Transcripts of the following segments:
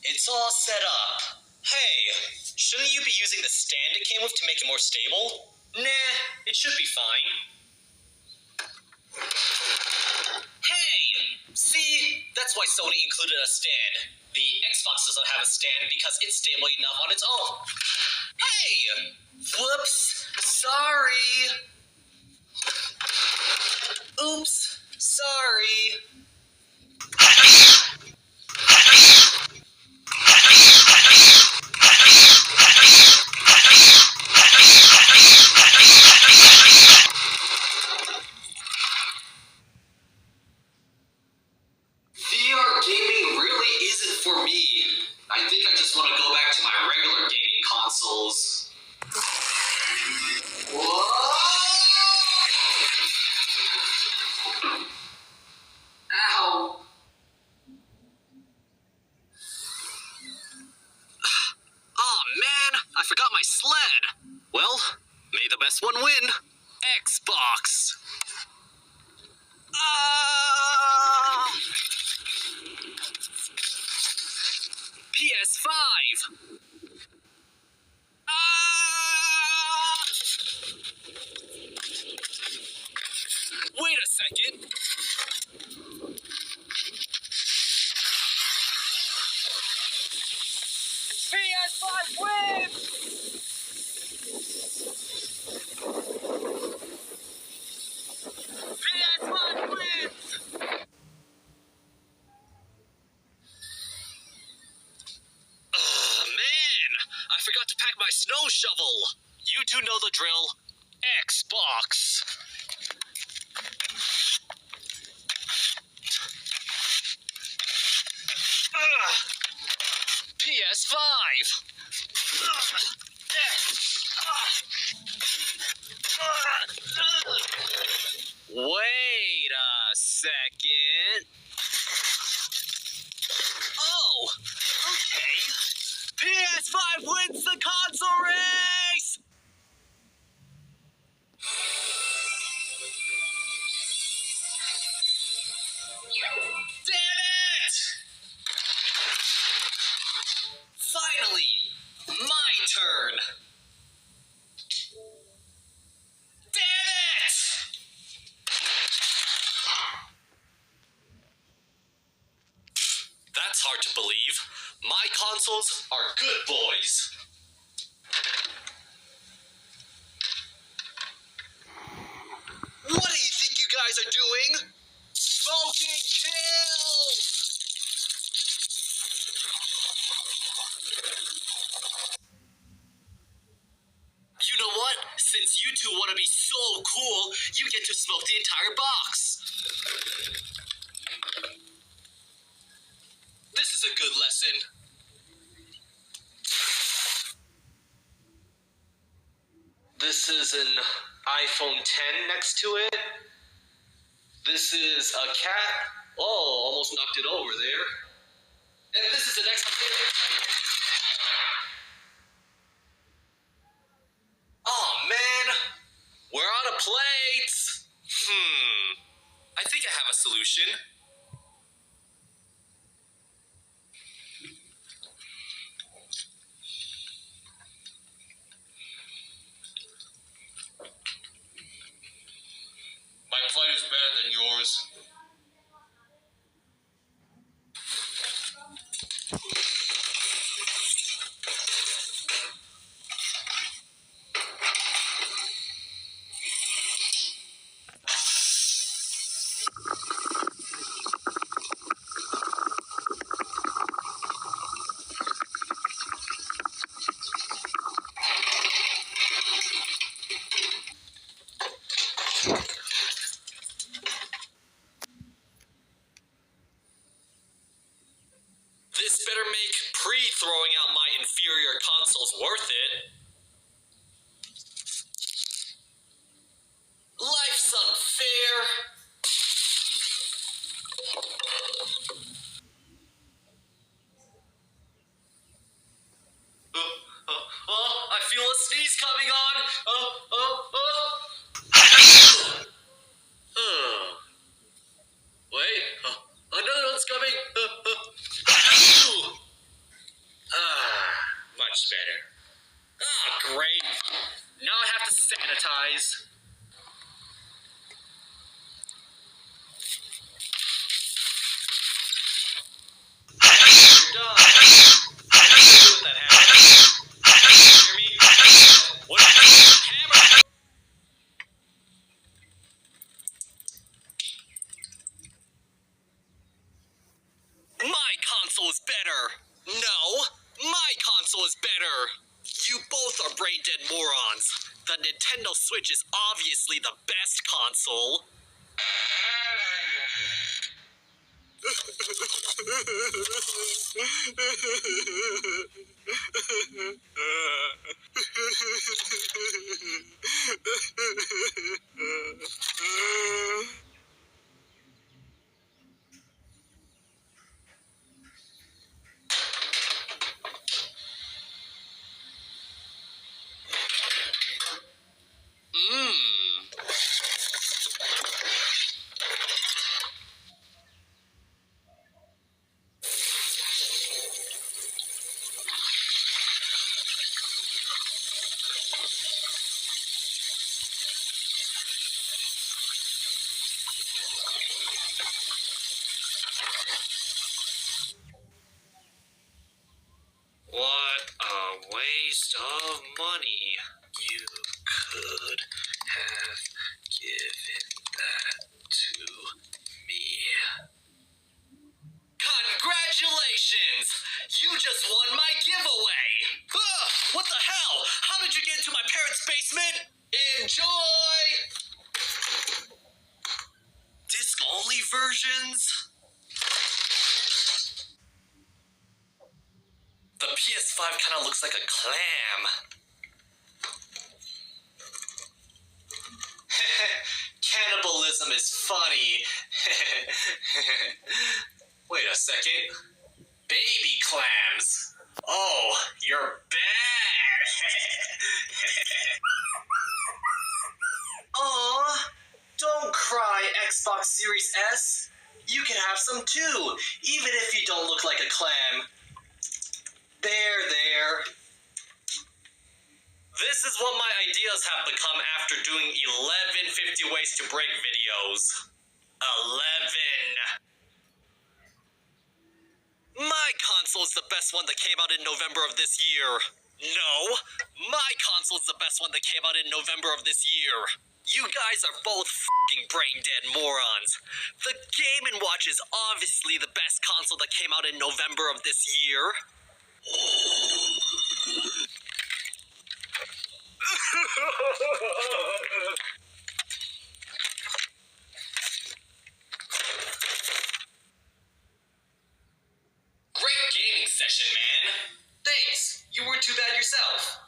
It's all set up. Hey, shouldn't you be using the stand it came with to make it more stable? Nah, it should be fine. Hey! See? That's why Sony included a stand. The Xbox doesn't have a stand because it's stable enough on its own. Hey! Whoops. Sorry. Oops. Sorry. VR gaming really isn't for me. I think I just want to go back to my regular gaming consoles. Whoa! Ow. Aw, man, I forgot my sled. Well, may the best one win. Xbox. PS5. Wait a second. PS5 wins! PS5 wins! Man, I forgot to pack my snow shovel. You two know the drill. Xbox. PS5. Wait a second. Oh, okay. PS5 wins the console race! Damn it! Finally, my turn. Damn it! That's hard to believe. My consoles are good boys. What do you think you guys are doing? Smoking kills! You know what? Since you two want to be so cool, you get to smoke the entire box. This is a good lesson. This is an iPhone 10 next to it. This is a cat. Oh, almost knocked it over there. And this is the next one. Oh, man. We're out of plates. I think I have a solution. My plate is better than yours. This better make pre-throwing out my inferior consoles worth it. Life's unfair. I feel a sneeze coming on. Wait, another one's coming. winner. You both are brain-dead morons. The Nintendo Switch is obviously the best console. What a waste of money. You could have given that to me. Congratulations! You just won my giveaway! What the hell? How did you get into my parents' basement? Enjoy! Disc-only versions? The PS5 kind of looks like a clam. Cannibalism is funny. Wait a second. Baby clams. Oh, you're bad. Aw, don't cry, Xbox Series S. You can have some too, even if you don't look like a clam. There. This is what my ideas have become after doing 11 50 ways to break videos. 11. My console's the best one that came out in November of this year. No, my console's the best one that came out in November of this year. You guys are both f***ing brain-dead morons. The Game & Watch is obviously the best console that came out in November of this year. Great gaming session, man. Thanks. You weren't too bad yourself.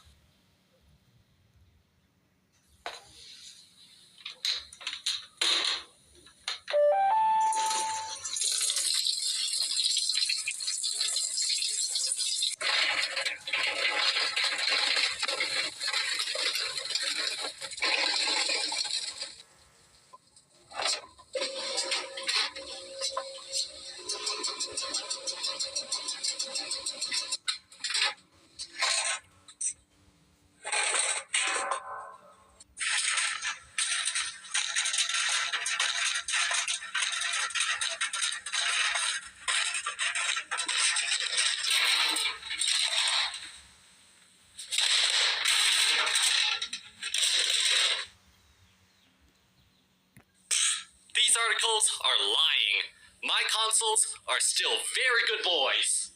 These articles are lying. My consoles are still very good boys.